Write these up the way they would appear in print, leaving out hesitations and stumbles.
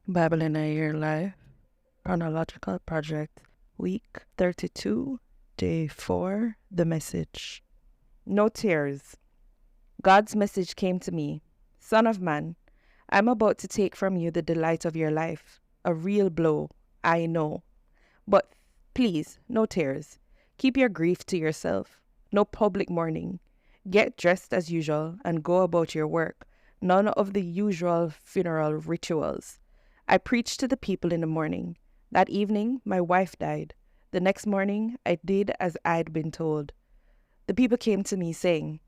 Bible in a Year Life, Chronological Project, Week 32, Day 4, The Message. No tears. God's message came to me. Son of man, I'm about to take from you the delight of your life. A real blow, I know. But please, no tears. Keep your grief to yourself. No public mourning. Get dressed as usual and go about your work. None of the usual funeral rituals. I preached to the people in the morning. That evening, my wife died. The next morning, I did as I'd been told. The people came to me saying,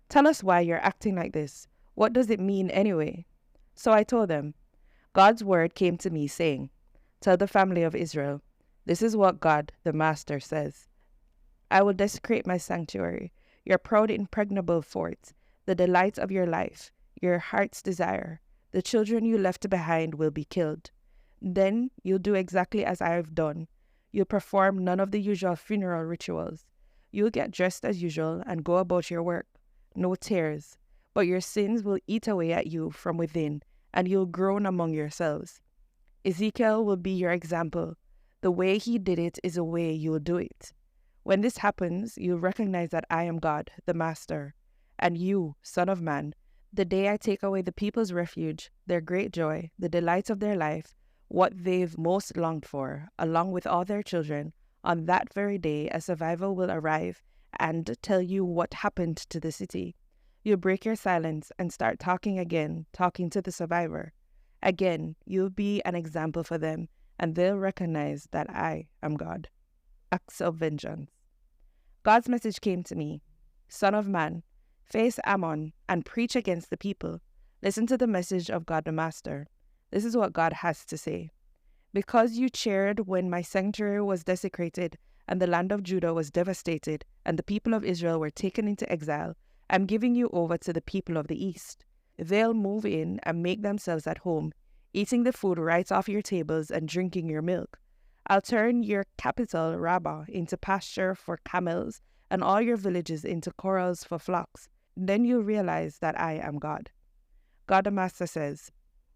"Tell us why you're acting like this. What does it mean anyway?" So I told them, God's word came to me saying, "Tell the family of Israel, this is what God, the Master, says. I will desecrate my sanctuary, your proud impregnable fort, the delight of your life, your heart's desire. The children you left behind will be killed. Then you'll do exactly as I have done. You'll perform none of the usual funeral rituals. You'll get dressed as usual and go about your work. No tears. But your sins will eat away at you from within, and you'll groan among yourselves. Ezekiel will be your example. The way he did it is the way you'll do it. When this happens, you'll recognize that I am God, the Master. And you, Son of Man, the day I take away the people's refuge, their great joy, the delight of their life, what they've most longed for, along with all their children, on that very day a survivor will arrive and tell you what happened to the city. You'll break your silence and start talking again, talking to the survivor. Again, you'll be an example for them, and they'll recognize that I am God. Acts of vengeance. God's message came to me. Son of man, face Ammon and preach against the people. Listen to the message of God the Master. This is what God has to say. Because you cheered when my sanctuary was desecrated and the land of Judah was devastated and the people of Israel were taken into exile, I'm giving you over to the people of the east. They'll move in and make themselves at home, eating the food right off your tables and drinking your milk. I'll turn your capital, Rabbah, into pasture for camels and all your villages into corrals for flocks. Then you'll realize that I am God. God the Master says,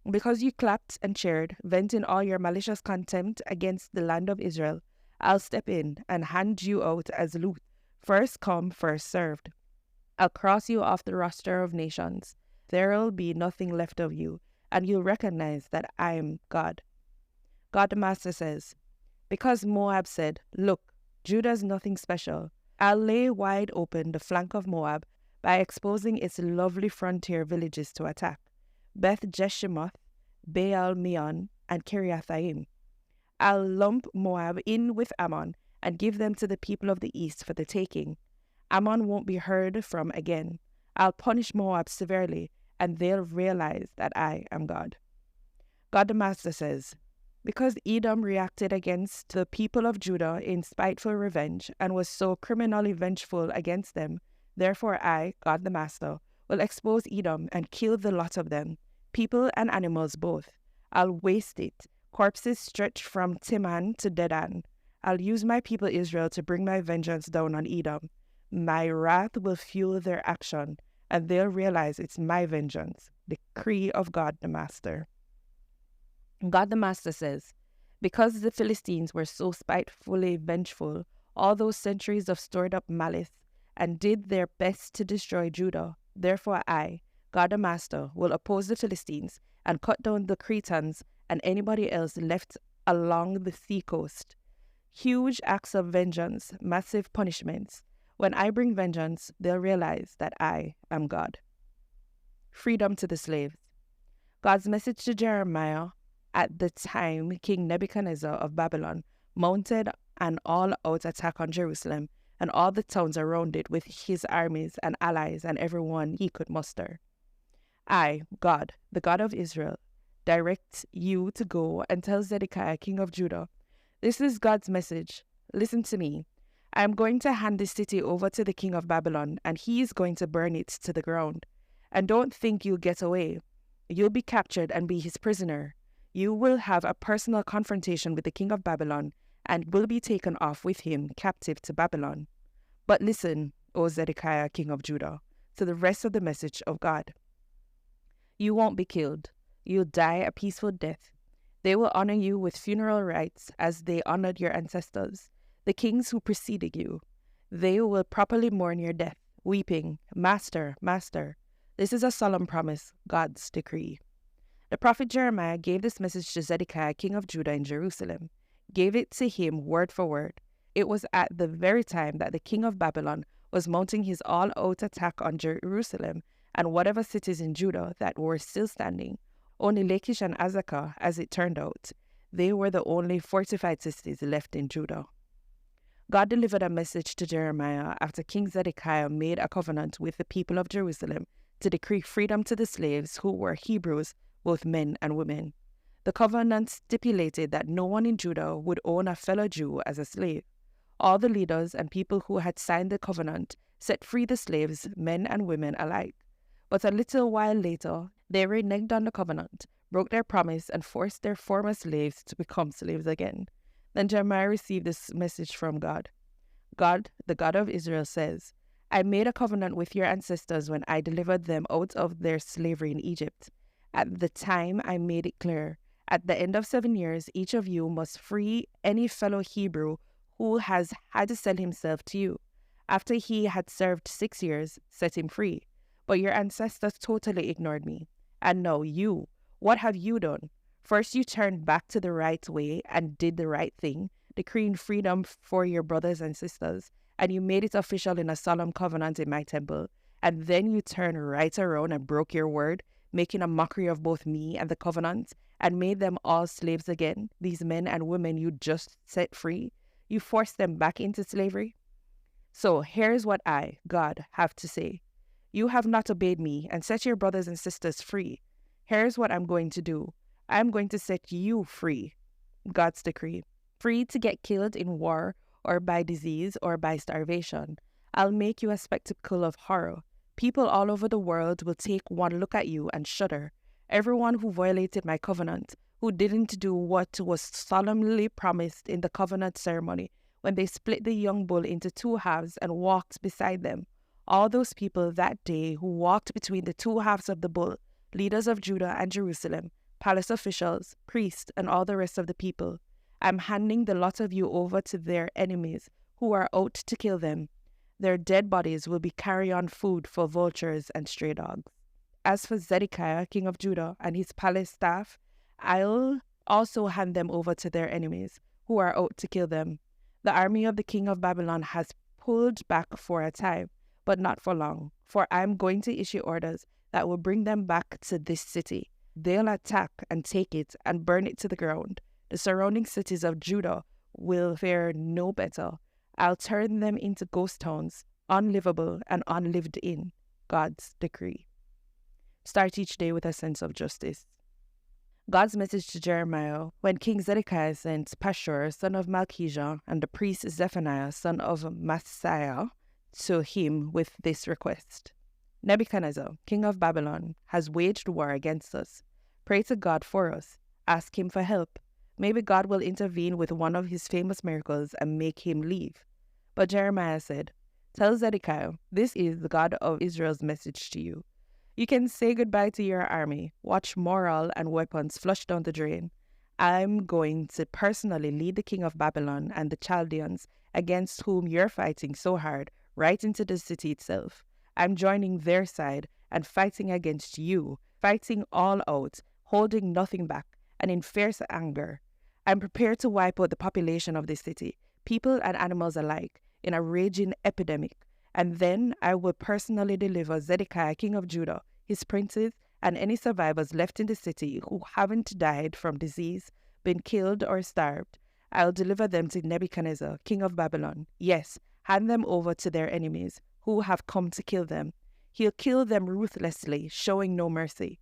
because you clapped and cheered, venting all your malicious contempt against the land of Israel, I'll step in and hand you out as loot, first come, first served. I'll cross you off the roster of nations. There'll be nothing left of you, and you'll recognize that I am God. God the Master says, because Moab said, look, Judah's nothing special, I'll lay wide open the flank of Moab by exposing its lovely frontier villages to attack, Beth Jeshimoth, Baal-Meon, and Kiriathaim. I'll lump Moab in with Ammon and give them to the people of the east for the taking. Ammon won't be heard from again. I'll punish Moab severely, and they'll realize that I am God. God the Master says, because Edom reacted against the people of Judah in spiteful revenge and was so criminally vengeful against them, therefore I, God the Master, will expose Edom and kill the lot of them, people and animals both. I'll waste it, corpses stretch from Timan to Dedan. I'll use my people Israel to bring my vengeance down on Edom. My wrath will fuel their action, and they'll realize it's my vengeance, decree of God the Master. God the Master says, because the Philistines were so spitefully vengeful, all those centuries of stored up malice, and did their best to destroy Judah, therefore I, God the Master, will oppose the Philistines and cut down the Cretans and anybody else left along the seacoast. Huge acts of vengeance, massive punishments. When I bring vengeance, they'll realize that I am God. Freedom to the slaves. God's message to Jeremiah at the time King Nebuchadnezzar of Babylon mounted an all-out attack on Jerusalem and all the towns around it with his armies and allies and everyone he could muster. I, God, the God of Israel, direct you to go and tell Zedekiah, king of Judah, this is God's message. Listen to me. I am going to hand this city over to the king of Babylon, and he is going to burn it to the ground. And don't think you'll get away. You'll be captured and be his prisoner. You will have a personal confrontation with the king of Babylon and will be taken off with him captive to Babylon. But listen, O Zedekiah, king of Judah, to the rest of the message of God. You won't be killed. You'll die a peaceful death. They will honor you with funeral rites as they honored your ancestors, the kings who preceded you. They will properly mourn your death, weeping, Master, Master. This is a solemn promise, God's decree. The prophet Jeremiah gave this message to Zedekiah, king of Judah in Jerusalem, gave it to him word for word. It was at the very time that the king of Babylon was mounting his all-out attack on Jerusalem and whatever cities in Judah that were still standing. Only Lachish and Azekah, as it turned out, they were the only fortified cities left in Judah. God delivered a message to Jeremiah after King Zedekiah made a covenant with the people of Jerusalem to decree freedom to the slaves who were Hebrews, both men and women. The covenant stipulated that no one in Judah would own a fellow Jew as a slave. All the leaders and people who had signed the covenant set free the slaves, men and women alike. But a little while later, they reneged on the covenant, broke their promise, and forced their former slaves to become slaves again. Then Jeremiah received this message from God. God, the God of Israel, says, I made a covenant with your ancestors when I delivered them out of their slavery in Egypt. At the time, I made it clear. At the end of 7 years, each of you must free any fellow Hebrew who has had to sell himself to you. After he had served 6 years, set him free. But your ancestors totally ignored me. And now you, what have you done? First, you turned back to the right way and did the right thing, decreeing freedom for your brothers and sisters, and you made it official in a solemn covenant in my temple. And then you turned right around and broke your word, making a mockery of both me and the covenant, and made them all slaves again, these men and women you just set free. You forced them back into slavery. So here's what I, God, have to say. You have not obeyed me and set your brothers and sisters free. Here's what I'm going to do. I'm going to set you free. God's decree. Free to get killed in war or by disease or by starvation. I'll make you a spectacle of horror. People all over the world will take one look at you and shudder. Everyone who violated my covenant, who didn't do what was solemnly promised in the covenant ceremony when they split the young bull into 2 halves and walked beside them. All those people that day who walked between the 2 halves of the bull, leaders of Judah and Jerusalem, palace officials, priests, and all the rest of the people. I'm handing the lot of you over to their enemies who are out to kill them. Their dead bodies will be carrion food for vultures and stray dogs. As for Zedekiah, king of Judah, and his palace staff, I'll also hand them over to their enemies who are out to kill them. The army of the king of Babylon has pulled back for a time, but not for long, for I'm going to issue orders that will bring them back to this city. They'll attack and take it and burn it to the ground. The surrounding cities of Judah will fare no better. I'll turn them into ghost towns, unlivable and unlived in. God's decree. Start each day with a sense of justice. God's message to Jeremiah when King Zedekiah sent Pashur, son of Malchijah, and the priest Zephaniah, son of Maaseiah, to him with this request. Nebuchadnezzar, king of Babylon, has waged war against us. Pray to God for us. Ask him for help. Maybe God will intervene with one of his famous miracles and make him leave. But Jeremiah said, Tell Zedekiah, this is the God of Israel's message to you. You can say goodbye to your army, watch morale and weapons flush down the drain. I'm going to personally lead the king of Babylon and the Chaldeans against whom you're fighting so hard right into the city itself. I'm joining their side and fighting against you, fighting all out, holding nothing back, and in fierce anger. I'm prepared to wipe out the population of this city, people and animals alike, in a raging epidemic. And then I will personally deliver Zedekiah, king of Judah, his princes, and any survivors left in the city who haven't died from disease, been killed, or starved. I'll deliver them to Nebuchadnezzar, king of Babylon. Yes, hand them over to their enemies, who have come to kill them. He'll kill them ruthlessly, showing no mercy.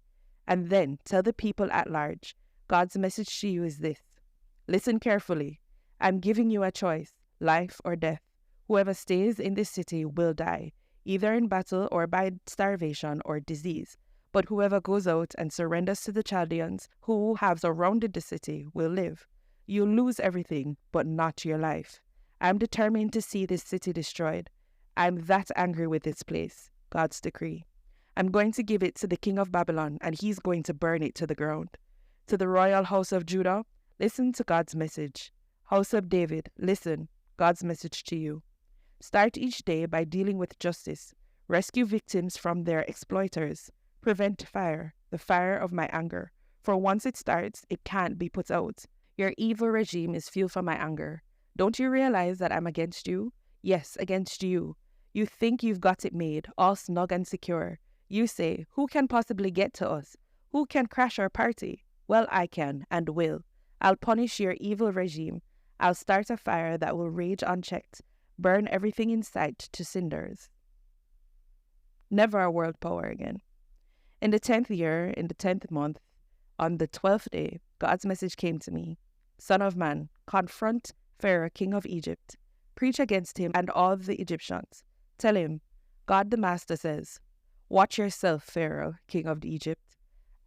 And then tell the people at large, God's message to you is this. Listen carefully. I'm giving you a choice, life or death. Whoever stays in this city will die, either in battle or by starvation or disease. But whoever goes out and surrenders to the Chaldeans, who have surrounded the city, will live. You'll lose everything, but not your life. I'm determined to see this city destroyed. I'm that angry with this place. God's decree. I'm going to give it to the king of Babylon, and he's going to burn it to the ground. To the royal house of Judah, listen to God's message. House of David, listen, God's message to you. Start each day by dealing with justice. Rescue victims from their exploiters. Prevent fire, the fire of my anger. For once it starts, it can't be put out. Your evil regime is fuel for my anger. Don't you realize that I'm against you? Yes, against you. You think you've got it made, all snug and secure. You say, who can possibly get to us? Who can crash our party? Well, I can and will. I'll punish your evil regime. I'll start a fire that will rage unchecked, burn everything in sight to cinders. Never a world power again. In the 10th year, in the 10th month, on the 12th day, God's message came to me. Son of man, confront Pharaoh, king of Egypt. Preach against him and all the Egyptians. Tell him, God the Master says, watch yourself, Pharaoh, king of Egypt.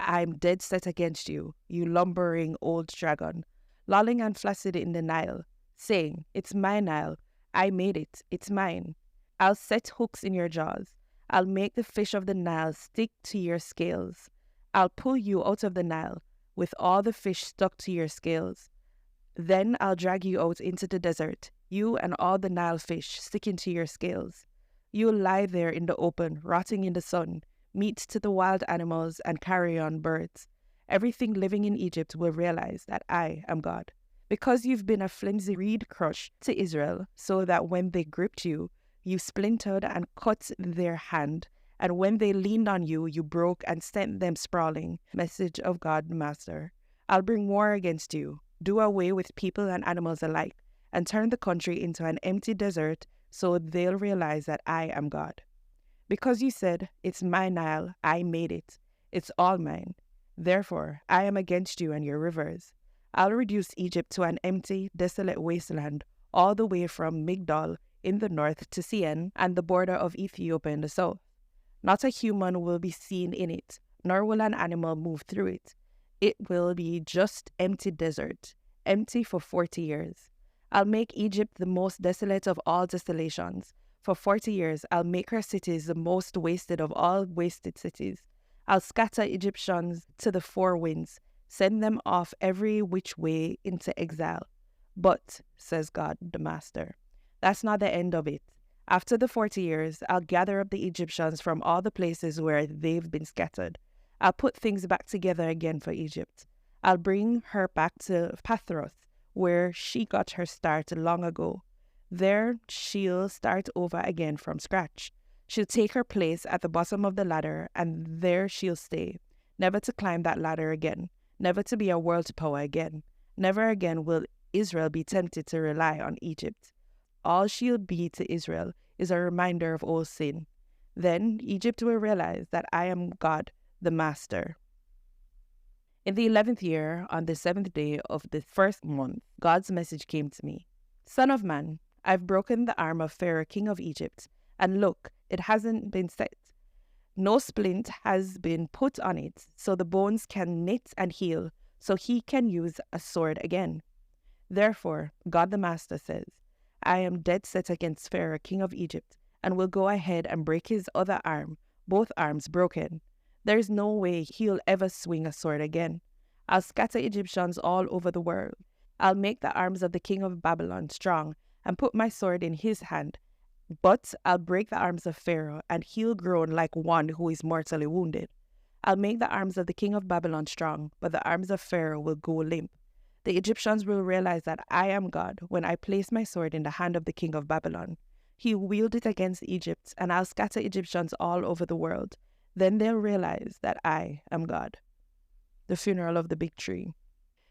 I'm dead set against you, you lumbering old dragon, lolling and flaccid in the Nile, saying, it's my Nile, I made it, it's mine. I'll set hooks in your jaws. I'll make the fish of the Nile stick to your scales. I'll pull you out of the Nile with all the fish stuck to your scales. Then I'll drag you out into the desert, you and all the Nile fish sticking to your scales. You'll lie there in the open, rotting in the sun, meat to the wild animals and carrion birds. Everything living in Egypt will realize that I am God. Because you've been a flimsy reed crutch to Israel, so that when they gripped you, you splintered and cut their hand, and when they leaned on you, you broke and sent them sprawling. Message of God the Master. I'll bring war against you, do away with people and animals alike, and turn the country into an empty desert so they'll realize that I am God. Because you said, it's my Nile, I made it. It's all mine. Therefore, I am against you and your rivers. I'll reduce Egypt to an empty, desolate wasteland, all the way from Migdol in the north to Sien and the border of Ethiopia in the south. Not a human will be seen in it, nor will an animal move through it. It will be just empty desert, empty for 40 years. I'll make Egypt the most desolate of all desolations. For 40 years, I'll make her cities the most wasted of all wasted cities. I'll scatter Egyptians to the four winds, send them off every which way into exile. But, says God the Master, that's not the end of it. After the 40 years, I'll gather up the Egyptians from all the places where they've been scattered. I'll put things back together again for Egypt. I'll bring her back to Pathros, where she got her start long ago. There, she'll start over again from scratch. She'll take her place at the bottom of the ladder, and there she'll stay, never to climb that ladder again, never to be a world power again. Never again will Israel be tempted to rely on Egypt. All she'll be to Israel is a reminder of old sin. Then Egypt will realize that I am God, the Master. In the 11th year, on the 7th day of the 1st month, God's message came to me. Son of man, I've broken the arm of Pharaoh, king of Egypt, and look, it hasn't been set. No splint has been put on it, so the bones can knit and heal, so he can use a sword again. Therefore, God the Master says, I am dead set against Pharaoh, king of Egypt, and will go ahead and break his other arm, both arms broken. There is no way he'll ever swing a sword again. I'll scatter Egyptians all over the world. I'll make the arms of the king of Babylon strong and put my sword in his hand. But I'll break the arms of Pharaoh, and he'll groan like one who is mortally wounded. I'll make the arms of the king of Babylon strong, but the arms of Pharaoh will go limp. The Egyptians will realize that I am God when I place my sword in the hand of the king of Babylon. He'll wield it against Egypt, and I'll scatter Egyptians all over the world. Then they'll realize that I am God. The funeral of the big tree.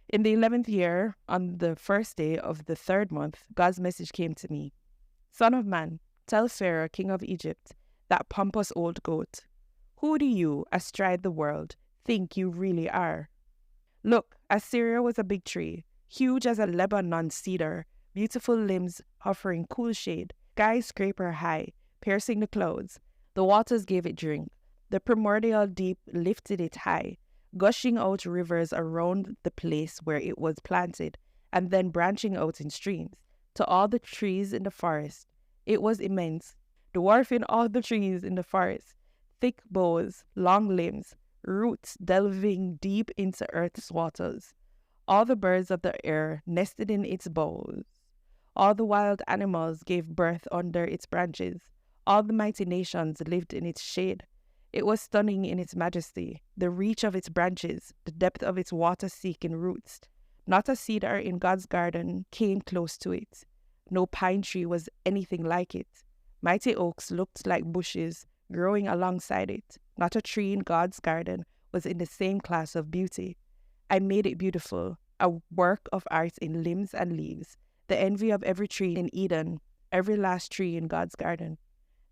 In the 11th year, on the 1st day of the 3rd month, God's message came to me. Son of man, tell Pharaoh, king of Egypt, that pompous old goat, who do you, astride the world, think you really are? Look, Assyria was a big tree, huge as a Lebanon cedar, beautiful limbs offering cool shade, skyscraper high, piercing the clouds. The waters gave it drink. The primordial deep lifted it high, gushing out rivers around the place where it was planted, and then branching out in streams to all the trees in the forest. It was immense, dwarfing all the trees in the forest, thick boughs, long limbs, roots delving deep into earth's waters. All the birds of the air nested in its boughs. All the wild animals gave birth under its branches. All the mighty nations lived in its shade. It was stunning in its majesty, the reach of its branches, the depth of its water-seeking roots. Not a cedar in God's garden came close to it. No pine tree was anything like it. Mighty oaks looked like bushes growing alongside it. Not a tree in God's garden was in the same class of beauty. I made it beautiful, a work of art in limbs and leaves, the envy of every tree in Eden, every last tree in God's garden.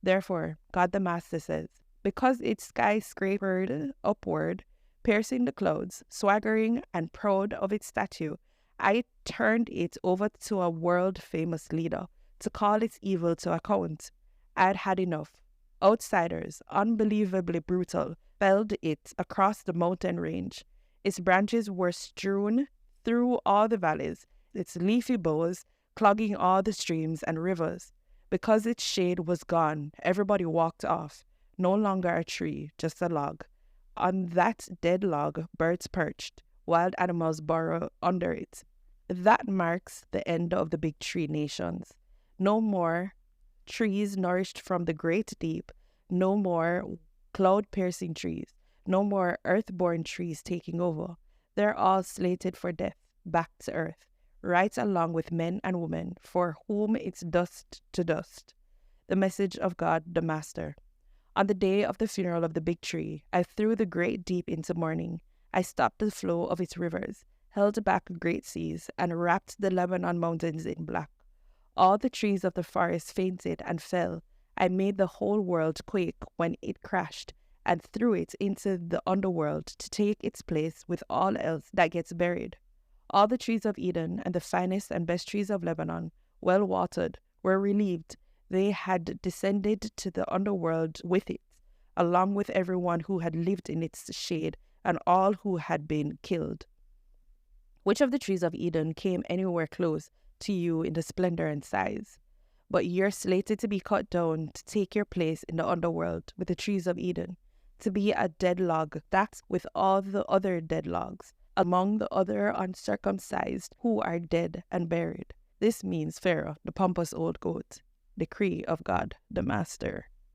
Therefore, God the Master says, because it skyscrapered upward, piercing the clouds, swaggering and proud of its statue, I turned it over to a world-famous leader to call its evil to account. I'd had enough. Outsiders, unbelievably brutal, felled it across the mountain range. Its branches were strewn through all the valleys, its leafy boughs clogging all the streams and rivers. Because its shade was gone, everybody walked off. No longer a tree, just a log. On that dead log, birds perched, wild animals burrow under it. That marks the end of the big tree nations. No more trees nourished from the great deep, no more cloud-piercing trees, no more earth-born trees taking over. They're all slated for death, back to earth, right along with men and women, for whom it's dust to dust. The message of God, the Master. On the day of the funeral of the big tree, I threw the great deep into mourning. I stopped the flow of its rivers, held back great seas, and wrapped the Lebanon mountains in black. All the trees of the forest fainted and fell. I made the whole world quake when it crashed, and threw it into the underworld to take its place with all else that gets buried. All the trees of Eden and the finest and best trees of Lebanon, well watered, were relieved. They had descended to the underworld with it, along with everyone who had lived in its shade and all who had been killed. Which of the trees of Eden came anywhere close to you in the splendor and size? But you're slated to be cut down to take your place in the underworld with the trees of Eden, to be a dead log stacked with all the other dead logs, among the other uncircumcised who are dead and buried. This means Pharaoh, the pompous old goat. Decree of God, the Master.